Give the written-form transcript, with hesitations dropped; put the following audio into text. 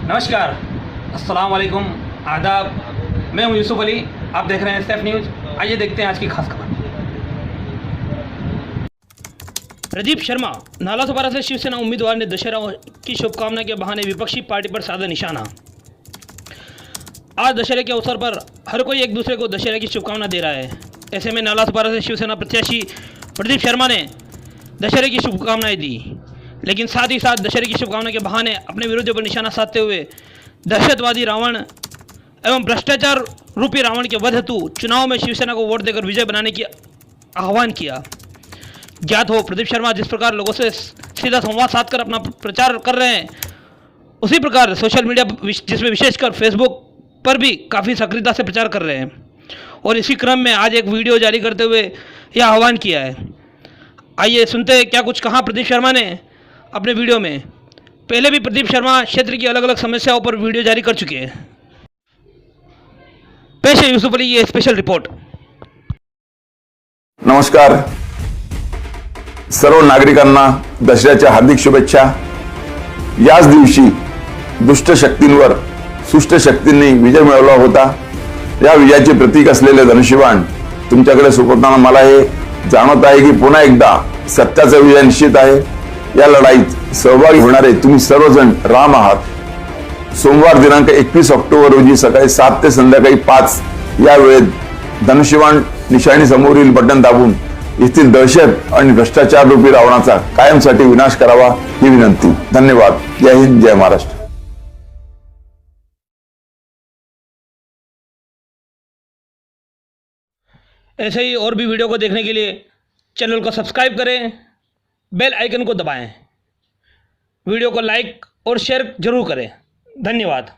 नमस्कार, अस्सलाम वालेकुम, आदाब। मैं हूं यूसुफ अली, आप देख रहे हैं स्टेप न्यूज़। आइए देखते हैं आज की खास खबर। प्रदीप शर्मा, नालासोपारा से शिवसेना उम्मीदवार ने दशहरा की शुभकामना के बहाने विपक्षी पार्टी पर साधा निशाना। आज दशहरे के अवसर पर हर कोई एक दूसरे को दशहरे की शुभकामना दे रहा है। ऐसे में नालासोपारा से शिवसेना प्रत्याशी प्रदीप शर्मा ने दशहरे की शुभकामनाएं दी, लेकिन साथ ही साथ दशहरे की शुभकामना के बहाने अपने विरोधियों पर निशाना साधते हुए दहशतवादी रावण एवं भ्रष्टाचार रूपी रावण के वध हेतु चुनाव में शिवसेना को वोट देकर विजय बनाने की आह्वान किया। ज्ञात हो, प्रदीप शर्मा जिस प्रकार लोगों से सीधा संवाद साधकर अपना प्रचार कर रहे हैं, उसी प्रकार सोशल मीडिया जिसमें विशेषकर फेसबुक पर भी काफ़ी सक्रियता से प्रचार कर रहे हैं। और इसी क्रम में आज एक वीडियो जारी करते हुए यह आह्वान किया है। आइए सुनते हैं क्या कुछ कहा प्रदीप शर्मा ने अपने वीडियो में। पहले भी प्रदीप शर्मा क्षेत्र की अलग अलग समस्याओं पर वीडियो जारी कर चुके हैं। पेश है यूसुफ अली ये स्पेशल रिपोर्ट। नमस्कार, सर्व नागरिकांना दसऱ्याच्या हार्दिक शुभेच्छा। याच दिवशी दुष्ट शक्तींवर सुष्ट शक्तींनी विजय मिळवला होता। या विजयाचे प्रतीक असलेले धनुष्यबाण तुमच्याकडे सोपवताना मला हे जाणवत आहे की पुन्हा एकदा सत्याचा विजय निश्चित आहे। या लढाईत सहभागी होणारे तुम्ही सर्वजण राम आहात। सोमवार दिनांक 21 ऑक्टोबर रोजी सकाळी 7 ते संध्याकाळी 5 या वेळेत धनुष्यबाण निशाणी समोरील बटन दाबून येथील दहशत आणि भ्रष्टाचार रूपी रावणाचा कायमसाठी विनाश करावा ही विनंती। धन्यवाद। जय हिंद, जय महाराष्ट्र। ऐसे ही और भी वीडियो को देखने के लिए चैनल को सब्सक्राइब करें, बेल आइकन को दबाएं, वीडियो को लाइक और शेयर जरूर करें। धन्यवाद।